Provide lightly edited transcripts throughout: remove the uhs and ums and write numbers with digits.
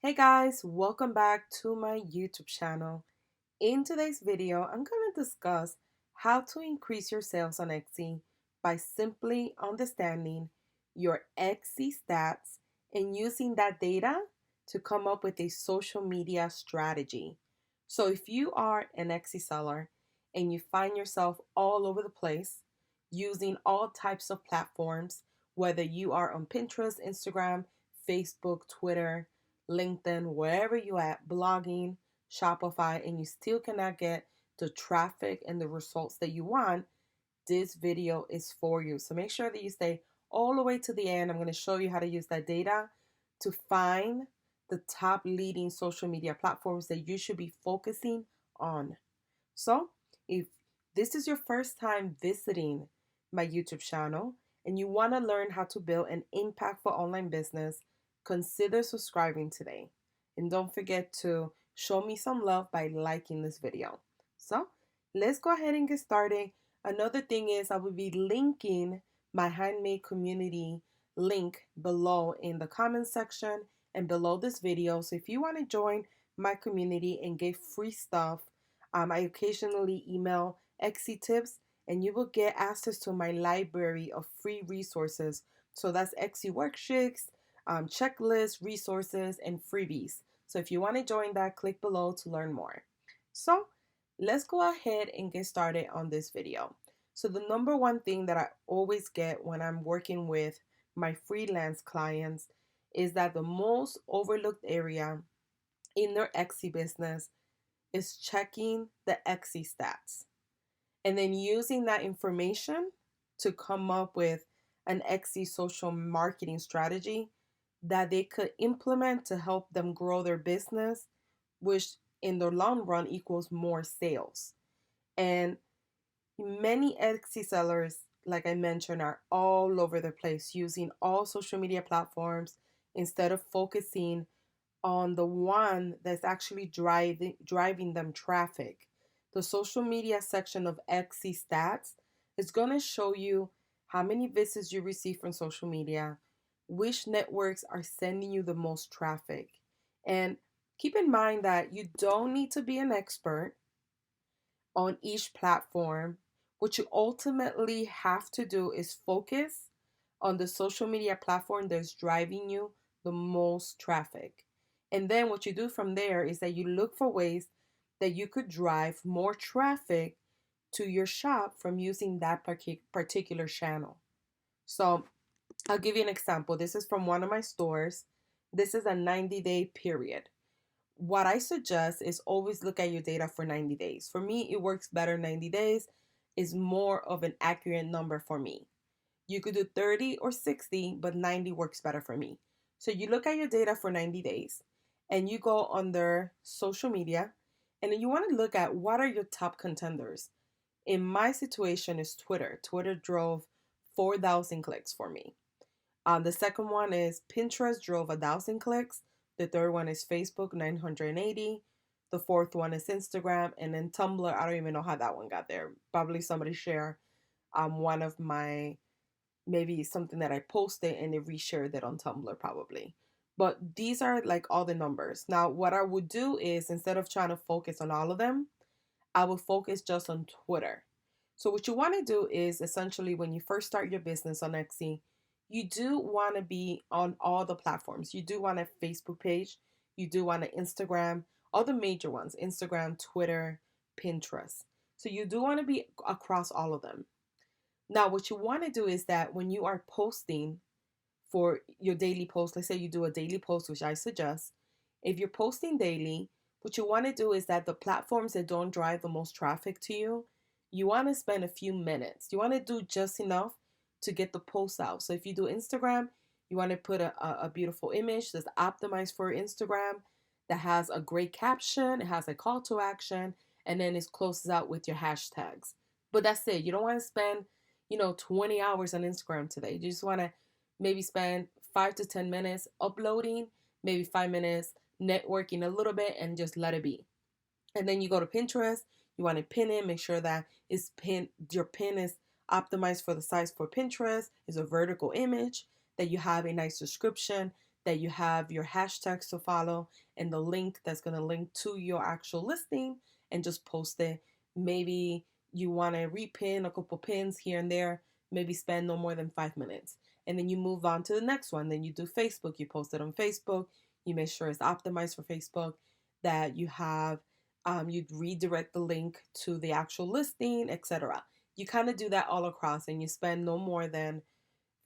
Hey guys, welcome back to my YouTube channel. In today's video, I'm going to discuss how to increase your sales on Etsy by simply understanding your Etsy stats and using that data to come up with a social media strategy. So if you are an Etsy seller and you find yourself all over the place using all types of platforms, whether you are on Pinterest, Instagram, Facebook, Twitter, LinkedIn, wherever you at, blogging, Shopify, and you still cannot get the traffic and the results that you want, this video is for you. So make sure that you stay all the way to the end. I'm going to show you how to use that data to find the top leading social media platforms that you should be focusing on. So if this is your first time visiting my YouTube channel and you want to learn how to build an impactful online business, consider subscribing today. And don't forget to show me some love by liking this video. So let's go ahead and get started. Another thing is I will be linking my handmade community link below in the comment section and below this video. So if you want to join my community and get free stuff, I occasionally email Etsy tips and you will get access to my library of free resources. So that's Etsy worksheets, checklists, resources, and freebies. So if you want to join that, click below to learn more. So let's go ahead and get started on this video. So the number one thing that I always get when I'm working with my freelance clients is that the most overlooked area in their Etsy business is checking the Etsy stats and then using that information to come up with an Etsy social marketing strategy that they could implement to help them grow their business, which in the long run equals more sales. And many Etsy sellers, like I mentioned, are all over the place using all social media platforms instead of focusing on the one that's actually driving them traffic. The social media section of Etsy stats is going to show you how many visits you receive from social media, which networks are sending you the most traffic. And keep in mind that you don't need to be an expert on each platform. What you ultimately have to do is focus on the social media platform that's driving you the most traffic. And then what you do from there is that you look for ways that you could drive more traffic to your shop from using that particular channel. So I'll give you an example. This is from one of my stores. This is a 90-day period. What I suggest is always look at your data for 90 days. For me, it works better 90 days is more of an accurate number for me. You could do 30 or 60, but 90 works better for me. So you look at your data for 90 days and you go under social media and then you want to look at what are your top contenders. In my situation is Twitter. Twitter drove 4,000 clicks for me. The second one is Pinterest drove 1,000 clicks. The third one is Facebook, 980. The fourth one is Instagram. And then Tumblr, I don't even know how that one got there. Probably somebody shared one of my, maybe something that I posted and they reshared it on Tumblr probably. But these are like all the numbers. Now, what I would do is instead of trying to focus on all of them, I would focus just on Twitter. So what you want to do is essentially when you first start your business on Etsy, you do want to be on all the platforms. You do want a Facebook page. You do want an Instagram, all the major ones, Instagram, Twitter, Pinterest. So you do want to be across all of them. Now, what you want to do is that when you are posting for your daily post, let's say you do a daily post, which I suggest, if you're posting daily, what you want to do is that the platforms that don't drive the most traffic to you, you want to spend a few minutes. You want to do just enough to get the post out. So if you do Instagram, you want to put a beautiful image that's optimized for Instagram, that has a great caption, it has a call to action, and then it closes out with your hashtags. But that's it. You don't want to spend, 20 hours on Instagram today. You just want to maybe spend 5 to 10 minutes uploading, maybe 5 minutes networking a little bit, and just let it be. And then you go to Pinterest. You want to pin it. Make sure that your pin is optimized for the size for Pinterest. Is a vertical image, that you have a nice description, that you have your hashtags to follow and the link that's going to link to your actual listing, and just post it. Maybe you want to repin a couple pins here and there, maybe spend no more than 5 minutes. And then you move on to the next one. Then you do Facebook, you post it on Facebook, you make sure it's optimized for Facebook, that you have, you'd redirect the link to the actual listing, etc. You kind of do that all across, and you spend no more than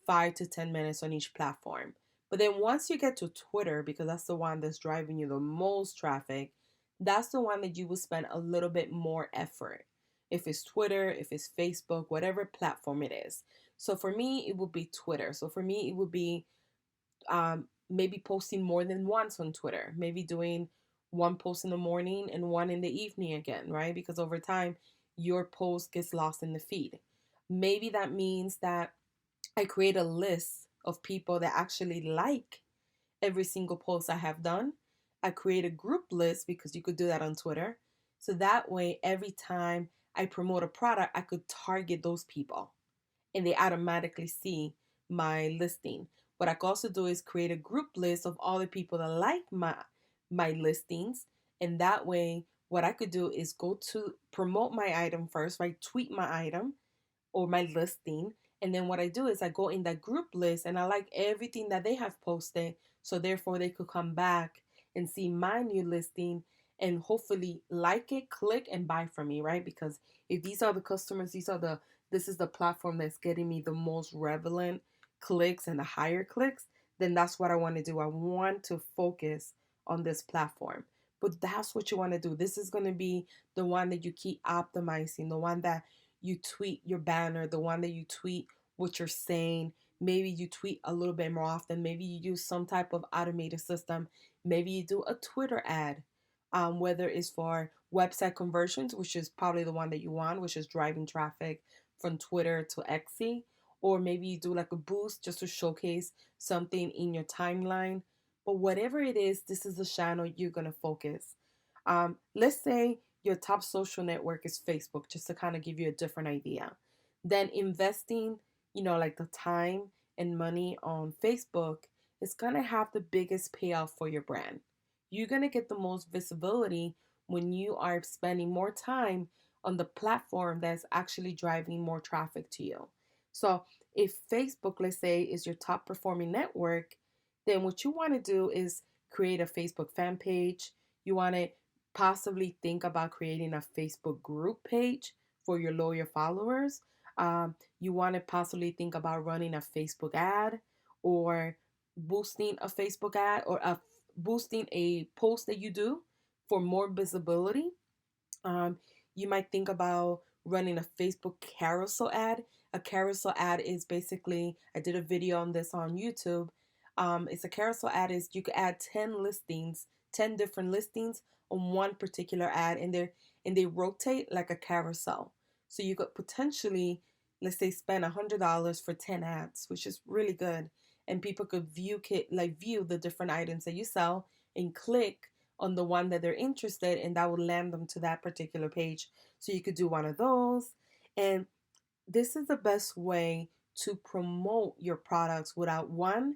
5 to 10 minutes on each platform. But then once you get to Twitter, because that's the one that's driving you the most traffic, that's the one that you will spend a little bit more effort. If it's Twitter, if it's Facebook, whatever platform it is. So for me, it would be Twitter. So for me, it would be maybe posting more than once on Twitter, maybe doing one post in the morning and one in the evening again, right? Because over time, your post gets lost in the feed. Maybe that means that I create a list of people that actually like every single post I have done. I create a group list, because you could do that on Twitter. So that way, every time I promote a product, I could target those people and they automatically see my listing. What I can also do is create a group list of all the people that like my listings. And that way, what I could do is go to promote my item first, right? Tweet my item or my listing. And then what I do is I go in that group list and I like everything that they have posted. So therefore they could come back and see my new listing and hopefully like it, click and buy from me, right? Because if these are the customers, this is the platform that's getting me the most relevant clicks and the higher clicks, then that's what I want to do. I want to focus on this platform. But that's what you want to do. This is going to be the one that you keep optimizing, the one that you tweet your banner, the one that you tweet what you're saying. Maybe you tweet a little bit more often. Maybe you use some type of automated system. Maybe you do a Twitter ad, whether it's for website conversions, which is probably the one that you want, which is driving traffic from Twitter to Etsy. Or maybe you do like a boost just to showcase something in your timeline. But whatever it is, this is the channel you're going to focus. Let's say your top social network is Facebook, just to kind of give you a different idea. Then investing, like the time and money on Facebook is going to have the biggest payoff for your brand. You're going to get the most visibility when you are spending more time on the platform that's actually driving more traffic to you. So, if Facebook, let's say, is your top performing network, then what you want to do is create a Facebook fan page. You want to possibly think about creating a Facebook group page for your loyal followers. You want to possibly think about running a Facebook ad, or boosting a Facebook ad, or boosting a post that you do for more visibility. Um, you might think about running a Facebook carousel ad. A carousel ad is basically, I did a video on this on YouTube. It's a carousel ad is you could add 10 listings, 10 different listings on one particular ad, and they rotate like a carousel. So you could potentially, let's say, spend $100 for 10 ads, which is really good. And people could view the different items that you sell and click on the one that they're interested in, that will land them to that particular page. So you could do one of those. And this is the best way to promote your products without, one,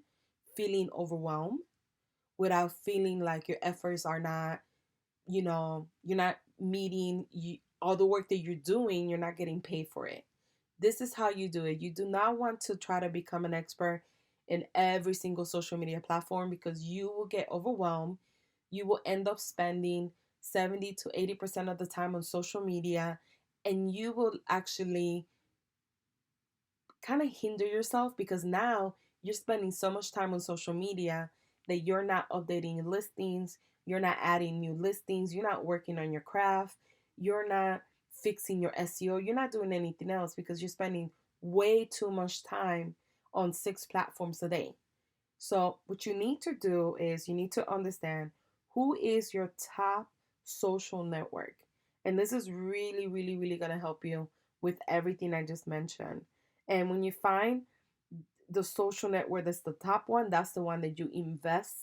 feeling overwhelmed, without feeling like your efforts are not, you're not meeting all the work that you're doing, you're not getting paid for it. This is how you do it. You do not want to try to become an expert in every single social media platform, because you will get overwhelmed. You will end up spending 70 to 80% of the time on social media, and you will actually kind of hinder yourself, because now you're spending so much time on social media that you're not updating your listings, you're not adding new listings, you're not working on your craft, you're not fixing your SEO, you're not doing anything else, because you're spending way too much time on 6 platforms a day. So, what you need to do is you need to understand who is your top social network. And this is really, really, really going to help you with everything I just mentioned. And when you find the social network that's the top one, that's the one that you invest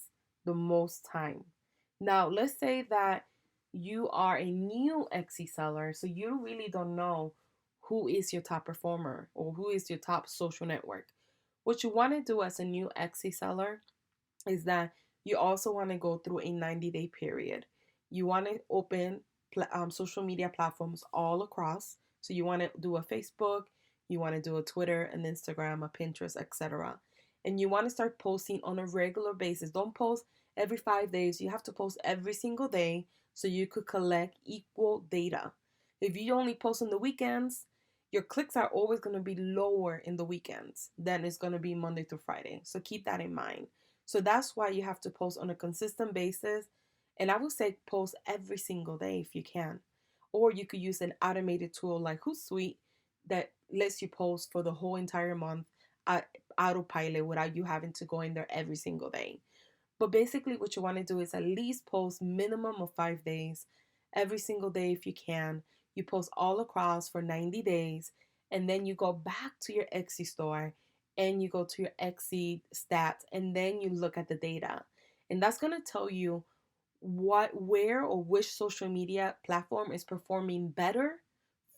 the most time. Now, let's say that you are a new Etsy seller, so you really don't know who is your top performer or who is your top social network. What you want to do as a new Etsy seller is that you also want to go through a 90-day period. You want to open social media platforms all across. So you want to do a Facebook, you want to do a Twitter, an Instagram, a Pinterest, etc. And you want to start posting on a regular basis. Don't post every 5 days. You have to post every single day so you could collect equal data. If you only post on the weekends, your clicks are always going to be lower in the weekends than it's going to be Monday through Friday. So keep that in mind. So that's why you have to post on a consistent basis. And I would say post every single day if you can. Or you could use an automated tool like Hootsuite that lets you post for the whole entire month at autopilot without you having to go in there every single day. But basically, what you want to do is at least post minimum of 5 days, every single day if you can. You post all across for 90 days, and then you go back to your Etsy store and you go to your Etsy stats, and then you look at the data. And that's going to tell you where or which social media platform is performing better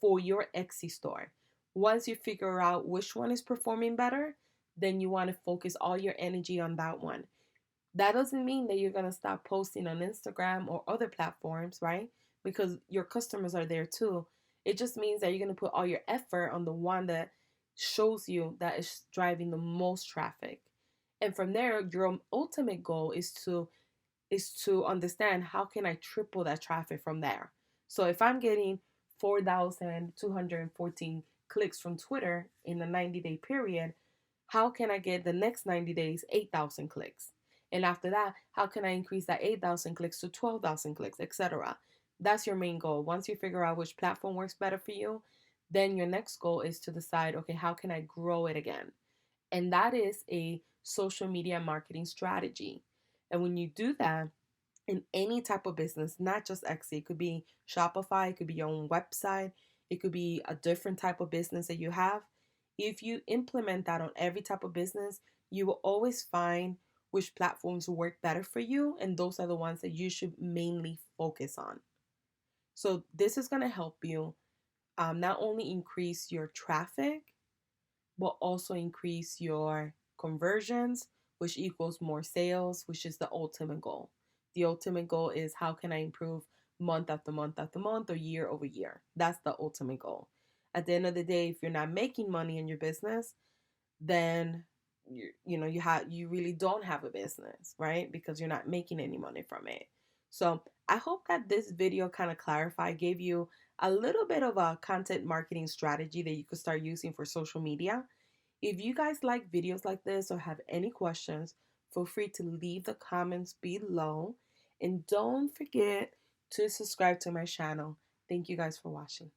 for your Etsy store. Once you figure out which one is performing better, then you want to focus all your energy on that one. That doesn't mean that you're going to stop posting on Instagram or other platforms, right? Because your customers are there too. It just means that you're going to put all your effort on the one that shows you that is driving the most traffic. And from there, your ultimate goal is to understand how can I triple that traffic from there. So if I'm getting 4,214 clicks from Twitter in a 90-day period, how can I get the next 90 days 8,000 clicks? And after that, how can I increase that 8,000 clicks to 12,000 clicks, etc.? That's your main goal. Once you figure out which platform works better for you, then your next goal is to decide, okay, how can I grow it again? And that is a social media marketing strategy. And when you do that, in any type of business, not just Etsy. It could be Shopify, it could be your own website, it could be a different type of business that you have. If you implement that on every type of business, you will always find which platforms work better for you, and those are the ones that you should mainly focus on. So, this is going to help you not only increase your traffic, but also increase your conversions, which equals more sales, which is the ultimate goal. The ultimate goal is how can I improve month after month after month or year over year? That's the ultimate goal. At the end of the day, if you're not making money in your business, then you really don't have a business, right? Because you're not making any money from it. So I hope that this video kind of clarified, gave you a little bit of a content marketing strategy that you could start using for social media. If you guys like videos like this or have any questions, feel free to leave the comments below. And don't forget to subscribe to my channel. Thank you guys for watching.